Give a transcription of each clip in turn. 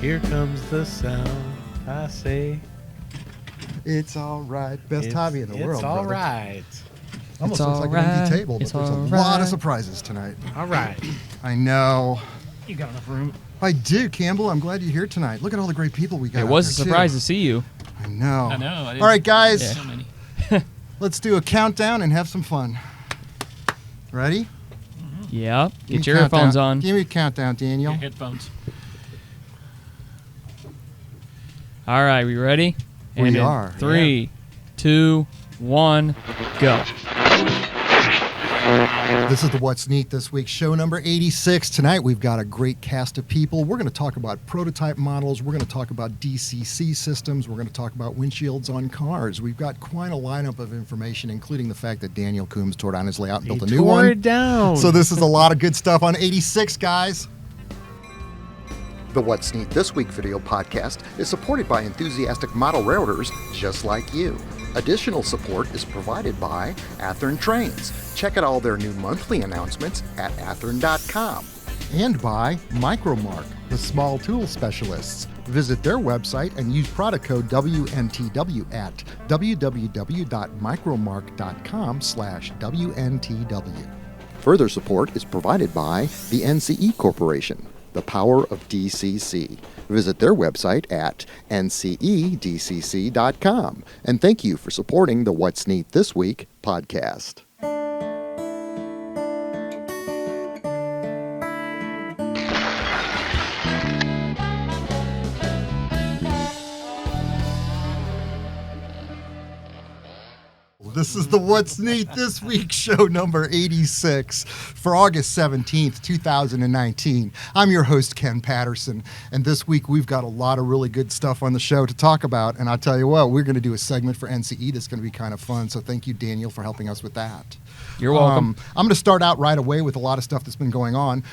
Here comes the sound. I say it's all right. Best hobby in the world, It's all brother. right. Almost looks like an empty table, but there's a lot of surprises tonight. All right. I know. You got enough room? I do, Campbell. I'm glad you're here tonight. Look at all the great people we got. It was a surprise to see you. I know. I know. All right, guys. Yeah. So many. Let's do a countdown and have some fun. Ready? Yeah. Give Get me your a countdown. earphones on. Give me a countdown, Daniel. Your headphones. All right, we ready? We and are. 3, 2, 1, go. This is the What's Neat This Week, show number 86. Tonight we've got a great cast of people. We're going to talk about prototype models. We're going to talk about DCC systems. We're going to talk about windshields on cars. We've got quite a lineup of information, including the fact that Daniel Coombs tore down his layout and built a new one. Tore it down. So this is a lot of good stuff on 86, guys. The What's Neat This Week video podcast is supported by enthusiastic model railroaders just like you. Additional support is provided by Athearn Trains. Check out all their new monthly announcements at athearn.com. And by Micromark, the small tool specialists. Visit their website and use product code WNTW at www.micromark.com/WNTW. Further support is provided by the NCE Corporation, the power of DCC. Visit their website at ncedcc.com. And thank you for supporting the What's Neat This Week podcast. This is the What's Neat This Week, show number 86 for August 17th, 2019. I'm your host, Ken Patterson, and this week we've got a lot of really good stuff on the show to talk about, and I'll tell you what, we're going to do a segment for NCE that's going to be kind of fun, so thank you, Daniel, for helping us with that. You're welcome. I'm going to start out right away with a lot of stuff that's been going on.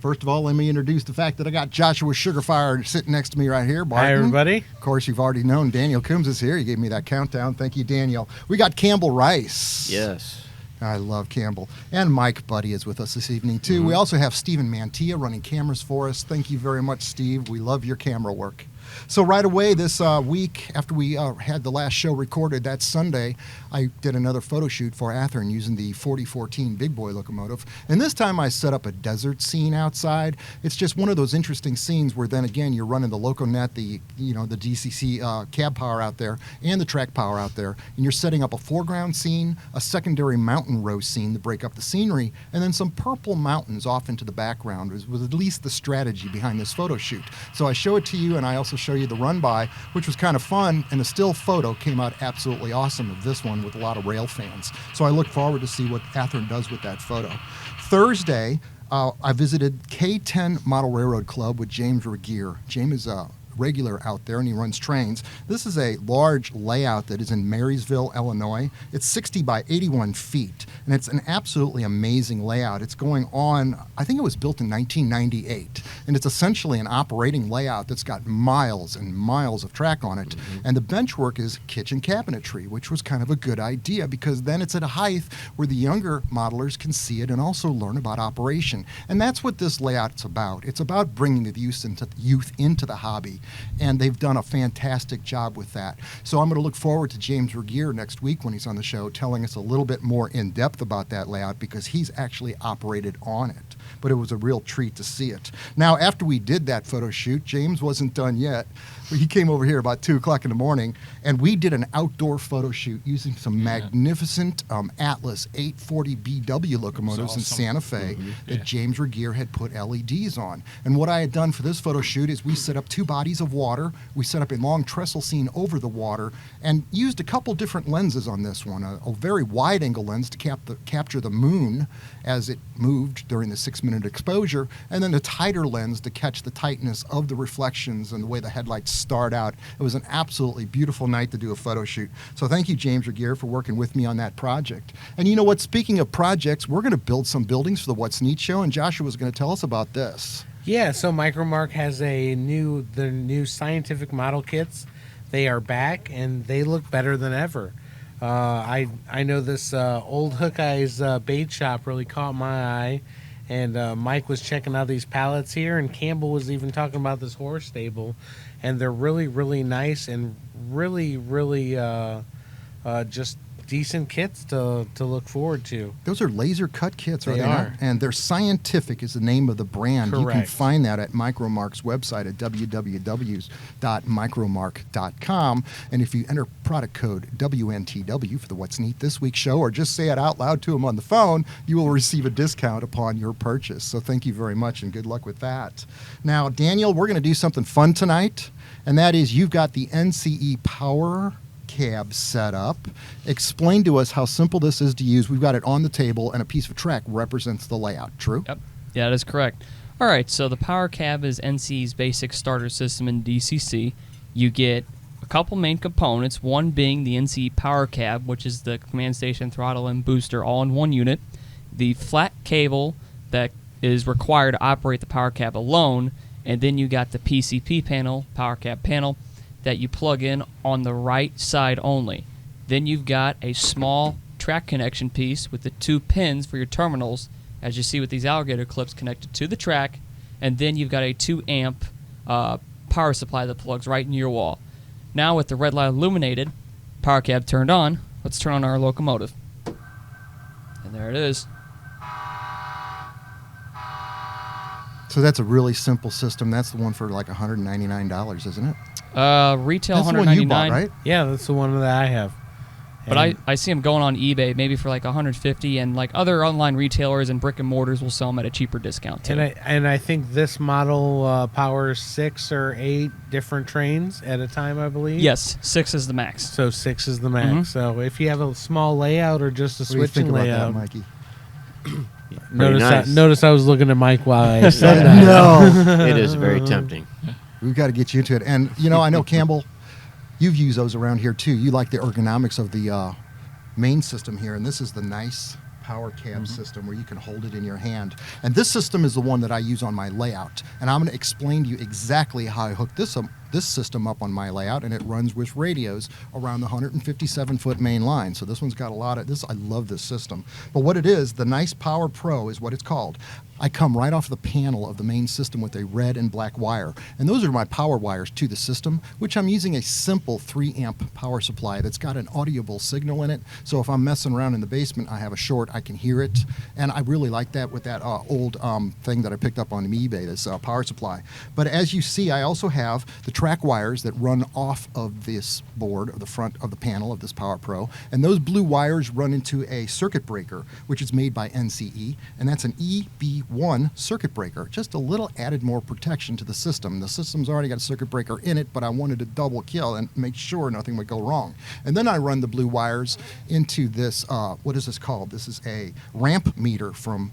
First of all, let me introduce the fact that I got Joshua Sugarfire sitting next to me right here. Barton. Hi, everybody. Of course, you've already known Daniel Coombs is here. He gave me that countdown. Thank you, Daniel. We got Campbell Rice. Yes. I love Campbell. And Mike Budde is with us this evening, too. We also have Stephen Mantilla running cameras for us. Thank you very much, Steve. We love your camera work. So right away this week, after we had the last show recorded that Sunday, I did another photo shoot for Athearn using the 4014 Big Boy locomotive. And this time I set up a desert scene outside. It's just one of those interesting scenes where then again you're running the LocoNet, the DCC cab power out there, and the track power out there, and you're setting up a foreground scene, a secondary mountain row scene to break up the scenery, and then some purple mountains off into the background was at least the strategy behind this photo shoot. So I show it to you, and I also show you the run by, which was kind of fun, and the still photo came out absolutely awesome of this one with a lot of rail fans. So I look forward to see what Athearn does with that photo. Thursday, I visited K10 Model Railroad Club with James Regier. James is a regular out there, and he runs trains. This is a large layout that is in Marysville, Illinois. It's 60 by 81 feet, and it's an absolutely amazing layout. It's going on, I think it was built in 1998, and it's essentially an operating layout that's got miles and miles of track on it, and the benchwork is kitchen cabinetry, which was kind of a good idea because then it's at a height where the younger modelers can see it and also learn about operation, and that's what this layout's about. It's about bringing the youth into the hobby, and they've done a fantastic job with that. So I'm going to look forward to James Regier next week when he's on the show telling us a little bit more in depth about that layout because he's actually operated on it. But it was a real treat to see it. Now, after we did that photo shoot, James wasn't done yet. He came over here about 2 o'clock in the morning, and we did an outdoor photo shoot using some magnificent Atlas 840 BW locomotives in Santa Fe that James Regier had put LEDs on. And what I had done for this photo shoot is we set up 2 bodies of water, we set up a long trestle scene over the water, and used a couple different lenses on this one. A very wide-angle lens to capture the moon as it moved during the 6-minute exposure, and then a tighter lens to catch the tightness of the reflections and the way the headlights start out. It was an absolutely beautiful night to do a photo shoot. So thank you, James Regier, for working with me on that project. And you know what? Speaking of projects, we're going to build some buildings for the What's Neat show, and Joshua's going to tell us about this. Yeah, so Micromark has the new scientific model kits. They are back, and they look better than ever. I know this old Hook Eye's bait shop really caught my eye, And Mike was checking out these pallets here, and Campbell was even talking about this horse stable, and they're really, really nice and really, really just decent kits to look forward to. Those are laser cut kits, are They they are. not? And they're Scientific is the name of the brand. You can Correct. find that at Micromark's website at www.micromark.com. And if you enter product code WNTW for the What's Neat This Week show, or just say it out loud to them on the phone, you will receive a discount upon your purchase. So thank you very much, and good luck with that. Now, Daniel, we're going to do something fun tonight, and that is you've got the NCE Power Cab set up. Explain to us how simple this is to use. We've got it on the table, and a piece of track represents the layout. True? Yep. Yeah, that is correct. All right, so the Power Cab is NC's basic starter system in DCC. You get a couple main components, one being the NCE Power Cab, which is the command station, throttle, and booster all in one unit. The flat cable that is required to operate the Power Cab alone, and then you got the PCP panel, Power Cab panel, that you plug in on the right side only. Then you've got a small track connection piece with the 2 pins for your terminals, as you see with these alligator clips connected to the track, and then you've got a 2 amp power supply that plugs right into your wall. Now with the red light illuminated, Power Cab turned on, let's turn on our locomotive. And there it is. So that's a really simple system. That's the one for like $199, isn't it? Retail That's the $199. one you bought, right? Yeah, that's the one that I have. But I see them going on eBay maybe for like $150, and like other online retailers and brick and mortars will sell them at a cheaper discount too. And I think this model powers 6 or 8 different trains at a time, I believe. Yes, 6 is the max. So 6 is the max. Mhm. So if you have a small layout or just a What do you think switching about layout, that, Mikey? notice I was looking at Mike while I said that. No. It is very tempting. We've got to get you into it. And, you know, I know, Campbell, you've used those around here, too. You like the ergonomics of the main system here. And this is the nice Power Cab system where you can hold it in your hand. And this system is the one that I use on my layout. And I'm going to explain to you exactly how I hook this system up on my layout, and it runs with radios around the 157-foot main line. So this one's got a lot of this. I love this system. But what it is, the Nice Power Pro is what it's called. I come right off the panel of the main system with a red and black wire. And those are my power wires to the system, which I'm using a simple 3 amp power supply that's got an audible signal in it. So if I'm messing around in the basement, I have a short, I can hear it. And I really like that with that old thing that I picked up on eBay, this power supply. But as you see, I also have the track wires that run off of this board, or the front of the panel of this Power Pro. And those blue wires run into a circuit breaker, which is made by NCE. And that's an EB1 circuit breaker, just a little added more protection to the system. The system's already got a circuit breaker in it, but I wanted to double kill and make sure nothing would go wrong. And then I run the blue wires into this, what is this called? This is a ramp meter from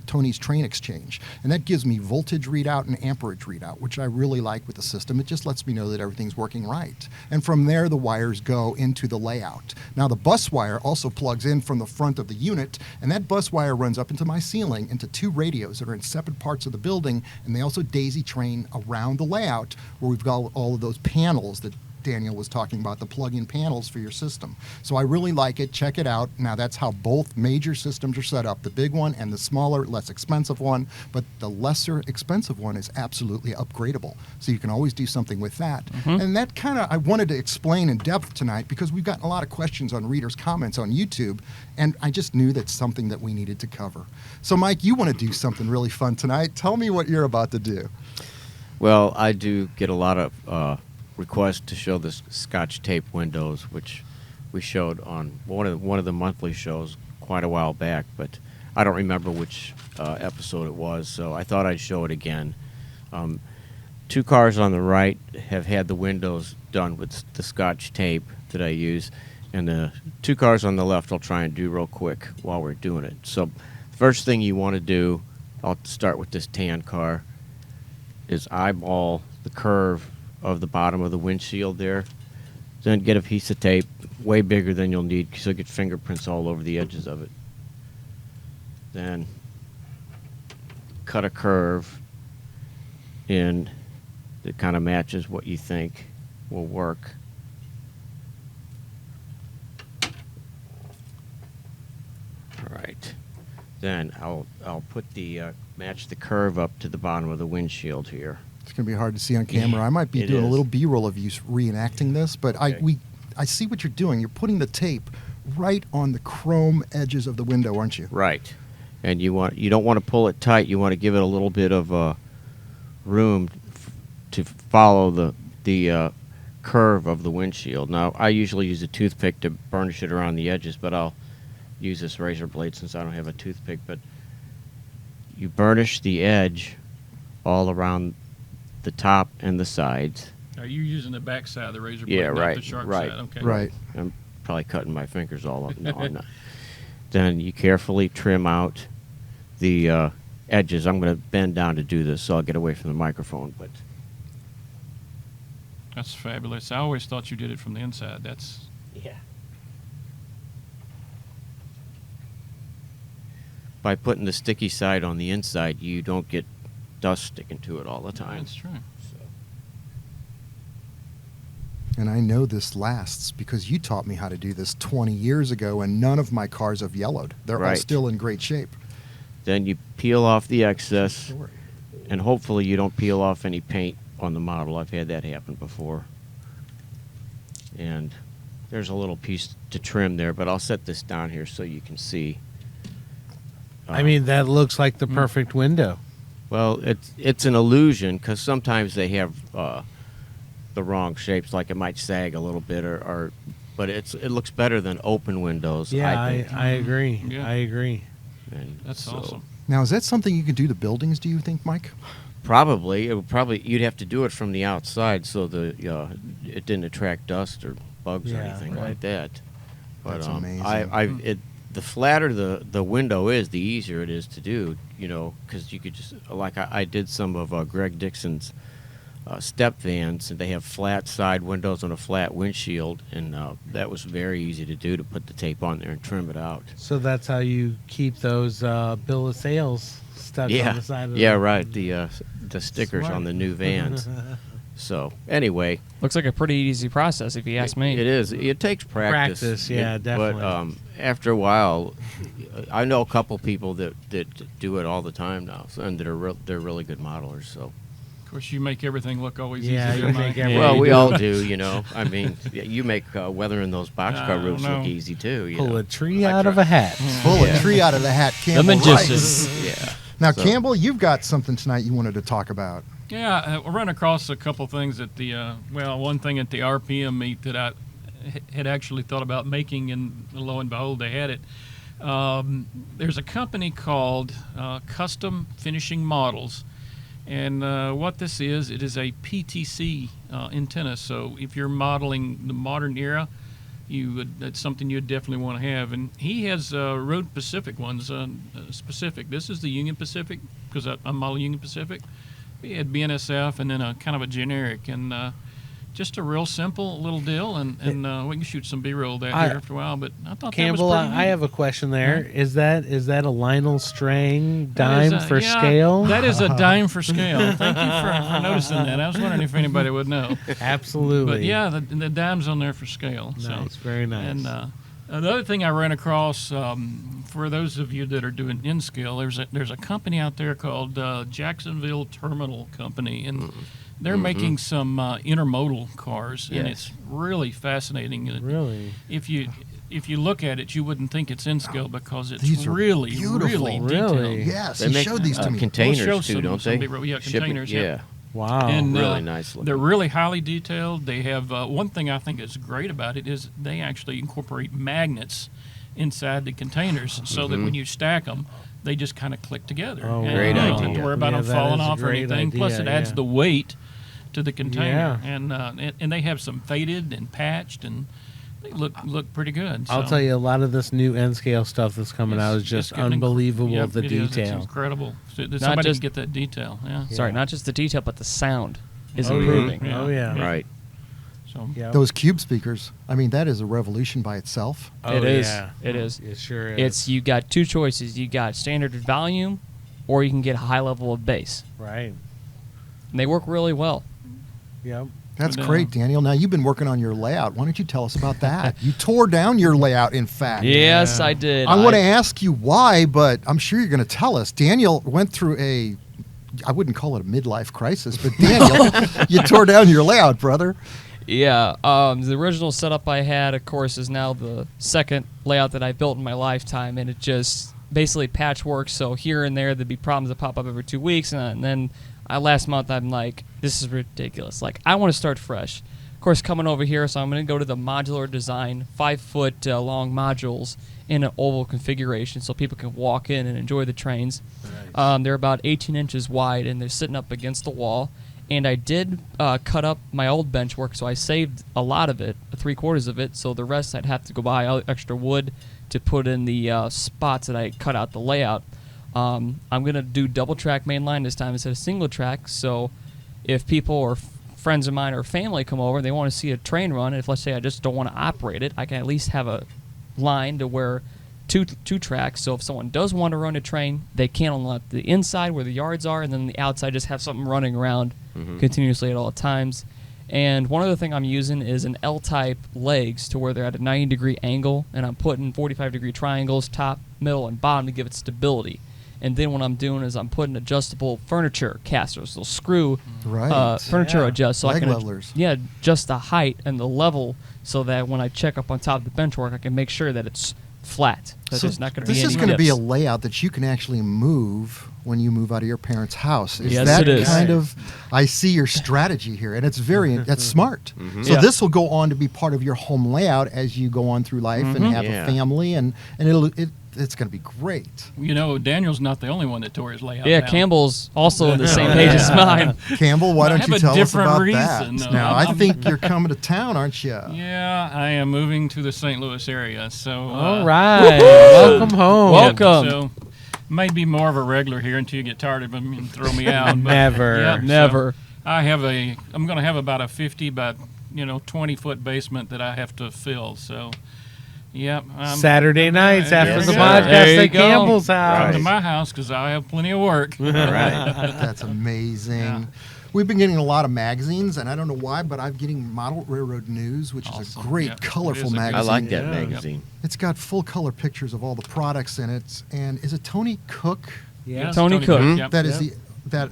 Tony's Train Exchange, and that gives me voltage readout and amperage readout, which I really like with the system. It just lets me know that everything's working right. And from there, the wires go into the layout. Now, the bus wire also plugs in from the front of the unit, and that bus wire runs up into my ceiling into 2 radios that are in separate parts of the building, and they also daisy train around the layout where we've got all of those panels that Daniel was talking about, the plug-in panels for your system. So I really like it. Check it out. Now, that's how both major systems are set up, the big one and the smaller, less expensive one, but the lesser expensive one is absolutely upgradable. So you can always do something with that. And that kind of, I wanted to explain in depth tonight because we've gotten a lot of questions on readers' comments on YouTube, and I just knew that's something that we needed to cover. So, Mike, you want to do something really fun tonight. Tell me what you're about to do. Well, I do get a lot of request to show the Scotch tape windows, which we showed on one of the monthly shows quite a while back, but I don't remember which episode it was, so I thought I'd show it again. 2 cars on the right have had the windows done with the Scotch tape that I use, and the 2 cars on the left I'll try and do real quick while we're doing it. So first thing you want to do, I'll start with this tan car, is eyeball the curve of the bottom of the windshield there. Then get a piece of tape way bigger than you'll need because you'll get fingerprints all over the edges of it. Then cut a curve in that kind of matches what you think will work. All right. then I'll put the match the curve up to the bottom of the windshield here. It's going to be hard to see on camera. I might be It doing a is. little B-roll of you reenacting this, but Okay. I see what you're doing. You're putting the tape right on the chrome edges of the window, aren't you? Right, and you don't want to pull it tight. You want to give it a little bit of room to follow the curve of the windshield. Now, I usually use a toothpick to burnish it around the edges, but I'll use this razor blade since I don't have a toothpick. But you burnish the edge all around the top and the sides. Are you using the back side of the razor blade, Yeah, not right, the sharp right. side? Okay. Right. I'm probably cutting my fingers all up. No, I'm not. Then you carefully trim out the edges. I'm going to bend down to do this, so I'll get away from the microphone. But That's fabulous. I always thought you did it from the inside. That's yeah, by putting the sticky side on the inside, you don't get dust sticking to it all the time. That's true. And I know this lasts because you taught me how to do this 20 years ago, and none of my cars have yellowed. They're all Right. still in great shape. Then you peel off the excess, and hopefully you don't peel off any paint on the model. I've had that happen before. And there's a little piece to trim there, but I'll set this down here so you can see. I mean, that looks like the perfect window. Well, it's an illusion because sometimes they have the wrong shapes, like it might sag a little bit, but it looks better than open windows. Yeah, I think. I agree. Yeah. I agree. And That's so awesome. Now, is that something you could do to buildings, do you think, Mike? Probably you'd have to do it from the outside so it didn't attract dust or bugs or Yeah, anything right. like that. But That's amazing. the flatter the window is, the easier it is to do. Because you could just I did some of Greg Dixon's step vans, and they have flat side windows on a flat windshield, and that was very easy to do, to put the tape on there and trim it out. So that's how you keep those bill of sales stuck on the side of yeah, the right. The stickers Smart. on the new vans. So anyway, Looks like a pretty easy process if you ask me. it is. It takes practice. Practice, yeah, definitely. But after a while, I know a couple people that do it all the time now, and they're really good modelers. So. Of course, you make everything look always Yeah, easy. you make everything- Well, we do. all do. I mean, you make weathering those boxcar I don't roofs look know. easy too. Pull a tree I out of try. a hat. Pull Yeah. a tree out of the hat, Campbell magician. Rice. Yeah. Now, So- Campbell, you've got something tonight you wanted to talk about. Yeah, I ran across a couple things at the one thing at the RPM meet that I had actually thought about making, and lo and behold, they had it. There's a company called Custom Finishing Models, and what this is, it is a PTC antenna. So if you're modeling the modern era, that's something you'd definitely want to have. And he has Road Pacific ones, specific. This is the Union Pacific, because I'm modeling Union Pacific. He had BNSF and then a kind of a generic, and just a real simple little deal, and we can shoot some B-roll that here after a while. But I thought Campbell, that was pretty I neat. have a question there. Is that a Lionel Strang That dime is for yeah, scale? That is a dime for scale. Thank you for noticing that. I was wondering if anybody would know. Absolutely. But yeah, the dime's on there for scale. Nice, So. very nice. And another thing I ran across, for those of you that are doing in scale, there's a company out there called Jacksonville Terminal Company, and they're making some intermodal cars, and Yes. it's really fascinating. Really? If you look at it, you wouldn't think it's in scale because it's These are really, beautiful. really Really? detailed. Yes, They he make showed these to me. containers We'll show too, don't they? yeah, Shipping- containers. yeah. Yep. Wow. And really nice looking. They're really highly detailed. They have one thing I think is great about it is they actually incorporate magnets inside the containers, so that when you stack them, they just kind of click together. Oh, And Great you don't have idea. to worry about Yeah, them that falling is a off or great anything. Plus, idea, it adds yeah. the weight to the container, Yeah. and they have some faded and patched, and they look pretty good. I'll So tell you, a lot of this new N scale stuff that's coming out is it's just getting unbelievable. yep, the it is. It's detail. incredible. So that somebody just- can get that detail. Yeah. Sorry, Yeah. not just the detail, but the sound is Oh, yeah. improving. Yeah. Oh yeah. Right. So Yep. Those cube speakers, I mean, that is a revolution by itself. Oh, It is. Yeah. It is. It sure is. It's you got two choices. You got standard volume, or you can get a high level of bass. right. And they work really well. Yep. That's But, great, Daniel. Now, you've been working on your layout. Why don't you tell us about that? You tore down your layout, in fact. Yes, I did. I want to ask you why, but I'm sure you're going to tell us. Daniel went through I wouldn't call it a midlife crisis, but Daniel, you tore down your layout, brother. Yeah, the original setup I had, of course, is now the second layout that I built in my lifetime, and it just basically patchwork. So here and there, there'd be problems that pop up every 2 weeks, and then last month I'm like, this is ridiculous. Like, I want to start fresh. Of course, coming over here, so I'm going to go to the Modular Design, 5-foot long modules in an oval configuration, so people can walk in and enjoy the trains. Nice. They're about 18 inches wide, and they're sitting up against the wall. And I did cut up my old bench work, so I saved a lot of it, 3/4 of it. So the rest I'd have to go buy extra wood to put in the spots that I cut out the layout. I'm going to do double track mainline this time instead of single track. So if people or friends of mine or family come over and they want to see a train run, if let's say I just don't want to operate it, I can at least have a line to where two tracks. So if someone does want to run a train, they can on the inside where the yards are, and then the outside just have something running around continuously at all times. And one other thing I'm using is an L-type legs to where they're at a 90-degree angle, and I'm putting 45-degree triangles top, middle, and bottom to give it stability. And then what I'm doing is I'm putting adjustable furniture casters. They'll screw furniture Yeah. adjust so Leg I can levelers. adjust the height and the level so that when I check up on top of the benchwork, I can make sure that it's flat. That So there's not going to be this any is going to be a dips. layout that you can actually move when you move out of your parents' house. Is Yes, that it is. kind of? I see your strategy here, and it's that's smart. So Yeah. this will go on to be part of your home layout as you go on through life and have Yeah. a family, and it's going to be great. You know, Daniel's not the only one that tore his layout Yeah, down. Campbell's also on the same page as mine. Campbell, why I don't have you a tell us different about reason, that? though. Now, I think you're coming to town, aren't you? Yeah, I am moving to the St. Louis area, so All right. Welcome home. Welcome. So may be more of a regular here until you get tired of them and throw me out. But, Never. yeah, so Never. I'm going to have about a 50 by 20-foot basement that I have to fill. So, yep. Saturday nights after There the you go. podcast There you at go. Campbell's Come house. to my house because I have plenty of work. That's amazing. Yeah. We've been getting a lot of magazines, and I don't know why, but I'm getting Model Railroad News, which is a Awesome. great, Yeah, it colorful is a good- magazine. I like that Yeah. magazine. It's got full color pictures of all the products in it. And is it Tony Cook? Yeah. Tony Cook. Yep. That is Yep.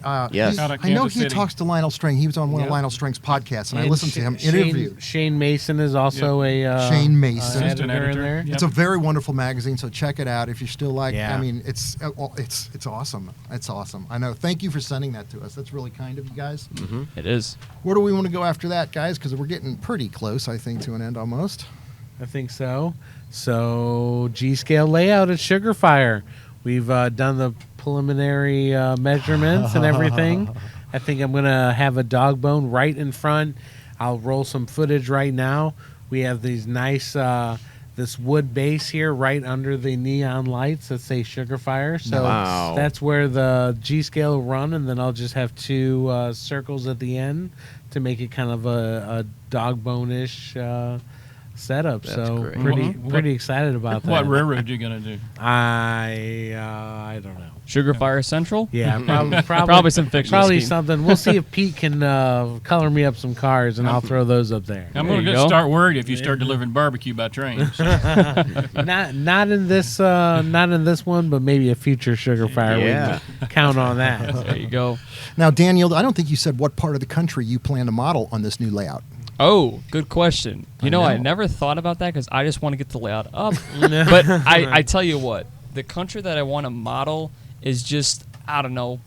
I Yes. Out of know Kansas he City. talks to Lionel Strang. He was on one of Yep. Lionel Strang's podcasts, and I And listened to him Shane- interview. Shane Mason is also a Shane Mason. editor in Editor. there. Yep. It's a very wonderful magazine, so check it out if you still like. Yeah. I mean, it's awesome. It's awesome. I know. Thank you for sending that to us. That's really kind of you guys. It is. Where do we want to go after that, guys? Because we're getting pretty close, I think, to an end almost. I think so. So G-scale layout at Sugarfire. We've done the preliminary measurements and everything. I think I'm going to have a dog bone right in front. I'll roll some footage right now. We have these nice, this wood base here right under the neon lights that say Sugarfire. So Wow. that's where the G-scale will run, and then I'll just have two circles at the end to make it kind of a dog bone-ish setup. That's So great. pretty excited about that. What railroad you going to do? I don't know. Sugarfire Central? Yeah, probably Probably some fictional Probably scheme. something. We'll see if Pete can color me up some cars, and I'll throw those up there. I'm There going you to go. start worried if you start delivering barbecue by train. Not in this one, but maybe a future Sugarfire. Yeah. We can count on that. There you go. Now, Daniel, I don't think you said what part of the country you plan to model on this new layout. Oh, good question. You know, I know. never thought about that because I just want to get the layout up. But I tell you what, the country that I want to model is just, I don't know,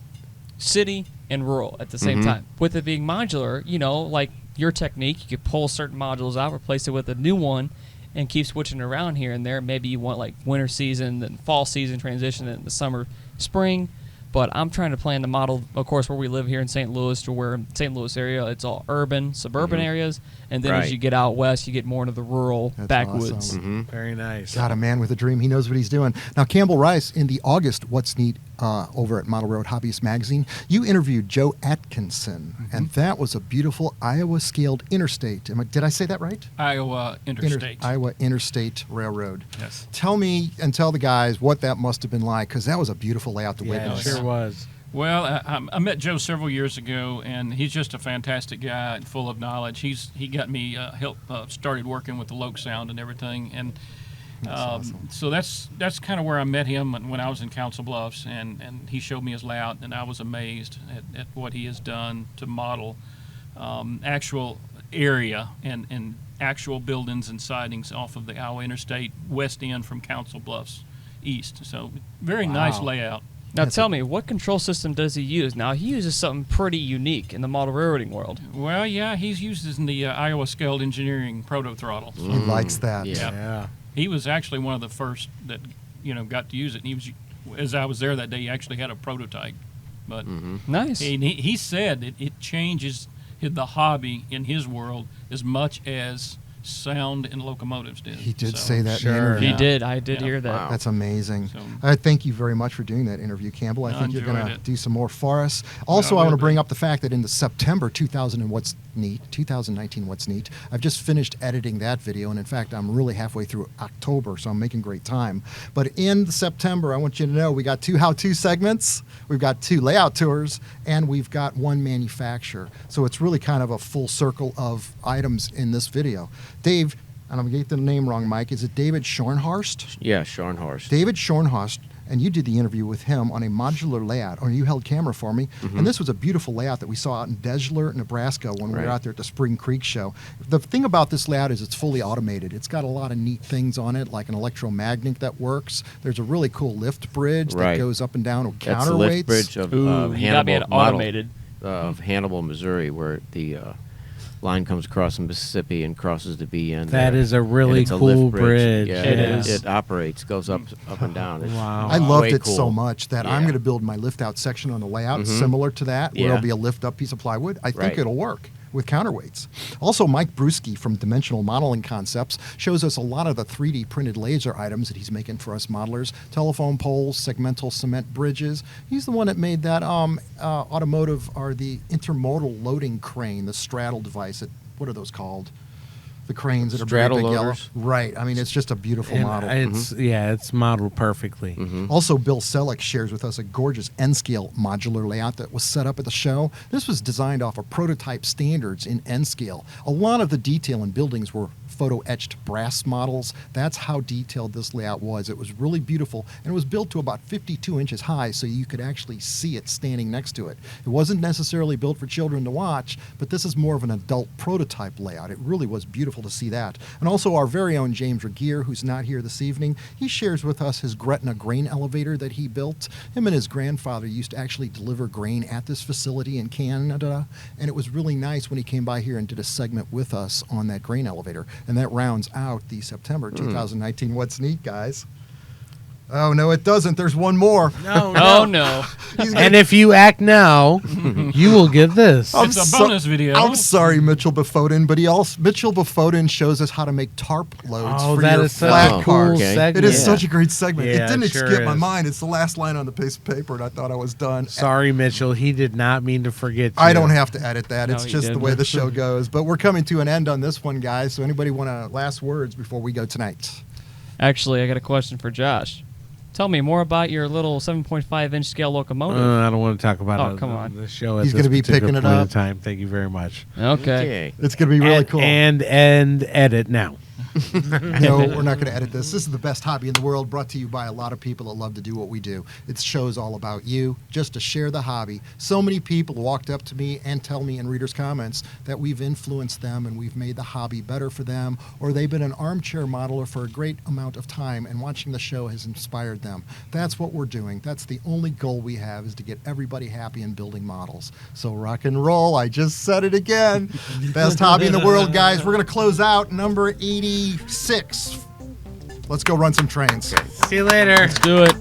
city and rural at the same time. With it being modular, like your technique, you could pull certain modules out, replace it with a new one, and keep switching around here and there. Maybe you want like winter season, then fall season transition, then the summer, spring. But I'm trying to plan the model, of course, where we live here in St. Louis, to where in St. Louis area, it's all urban, suburban areas. And then as Right. you get out west, you get more into the rural That's backwoods. awesome. Very nice. Got a man with a dream. He knows what he's doing. Now, Campbell Rice, in the August What's Neat over at Model Road Hobbyist Magazine, you interviewed Joe Atkinson, and that was a beautiful Iowa-scaled interstate. Did I say that right? Iowa Interstate. Iowa Interstate Railroad. Yes. Tell me and tell the guys what that must have been like, because that was a beautiful layout to Yeah, it witness. sure was. Well, I met Joe several years ago, and he's just a fantastic guy and full of knowledge. He got me started working with the Loke Sound and everything, and awesome. so that's kind of where I met him when I was in Council Bluffs, and he showed me his layout, and I was amazed at what he has done to model actual area and actual buildings and sidings off of the Iowa Interstate west end from Council Bluffs east. So very nice layout. Now tell me, what control system does he use? Now, he uses something pretty unique in the model railroading world. Well, yeah, he's used in the Iowa Scaled Engineering proto throttle. He likes that. Yeah. He was actually one of the first that got to use it. And he was, as I was there that day, he actually had a prototype. But Nice. he said it changes the hobby in his world as much as sound and locomotives did. He did So, say that in the Sure. interview. He did. I did Yeah. hear that. Wow. That's amazing. So- Thank you very much for doing that interview, Campbell. I I think you're going enjoyed to it. do some more for us. Also, I I want will to bring be. up the fact that in the September 2019 What's Neat, I've just finished editing that video, and in fact, I'm really halfway through October, so I'm making great time. But in September, I want you to know we got 2 how-to segments, we've got 2 layout tours, and we've got 1 manufacturer. So it's really kind of a full circle of items in this video. Dave, and I'm going to get the name wrong, Mike, is it David Schornhorst? Yeah, Scharnhorst. David Schornhorst, and you did the interview with him on a modular layout, or you held camera for me. And this was a beautiful layout that we saw out in Desler, Nebraska when we were Right. out there at the Spring Creek show. The thing about this layout is it's fully automated. It's got a lot of neat things on it, like an electromagnet that works. There's a really cool lift bridge that Right. goes up and down with That's the counterweights. lift bridge of Ooh, you gotta be Hannibal, an model, automated. of Hannibal, Missouri, where the line comes across in Mississippi and crosses the B end. That there. is a really And it's a cool lift bridge. Yeah, It is. It operates, goes up and down. It's Wow. I loved way it so cool. much that I'm Yeah. going to build my lift out section on the layout similar to that, where Yeah. it'll be a lift up piece of plywood. I think Right. it'll work with counterweights. Also, Mike Brewski from Dimensional Modeling Concepts shows us a lot of the 3D printed laser items that he's making for us modelers: telephone poles, segmental cement bridges. He's the one that made that automotive, or the intermodal loading crane, the straddle device. What are those called? The cranes that are Straddle big yellow. loaders? Right. I mean, it's just a beautiful And model. it's modeled perfectly. Also, Bill Selleck shares with us a gorgeous N-scale modular layout that was set up at the show. This was designed off of prototype standards in N-scale. A lot of the detail in buildings were photo-etched brass models. That's how detailed this layout was. It was really beautiful, and it was built to about 52 inches high, so you could actually see it standing next to it. It wasn't necessarily built for children to watch, but this is more of an adult prototype layout. It really was beautiful to see that. And also, our very own James Regier, who's not here this evening, he shares with us his Gretna grain elevator that he built. Him and his grandfather used to actually deliver grain at this facility in Canada, and it was really nice when he came by here and did a segment with us on that grain elevator. And that rounds out the September 2019 What's Neat, guys. Oh, no, it doesn't. There's one more. No, Oh, no. He's gonna- And if you act now, you will get this. I'm It's a bonus video. I'm sorry, Mitchell Befoden, but Mitchell Befoden shows us how to make tarp loads Oh, for that your is such flat a cars. cool Okay. segment. It is Yeah. such a great segment. It Yeah, didn't it sure skip my is. mind. It's the last line on the piece of paper, and I thought I was done. Sorry, Mitchell. He did not mean to forget you. I don't have to edit that. No, It's you just the didn't. way the show goes. But we're coming to an end on this one, guys. So anybody want to last words before we go tonight? Actually, I got a question for Josh. Tell me more about your little 7.5-inch scale locomotive. I don't want to talk about Oh, it, come on. the show. At He's going to be picking it up. Time. Thank you very much. Okay. It's going to be really cool. And edit now. No, we're not going to edit this. This is the best hobby in the world, brought to you by a lot of people that love to do what we do. It shows all about you, just to share the hobby. So many people walked up to me and tell me in readers' comments that we've influenced them and we've made the hobby better for them, or they've been an armchair modeler for a great amount of time, and watching the show has inspired them. That's what we're doing. That's the only goal we have, is to get everybody happy in building models. So rock and roll. I just said it again. Best hobby in the world, guys. We're going to close out number 86. Let's go run some trains. See you later. Let's do it.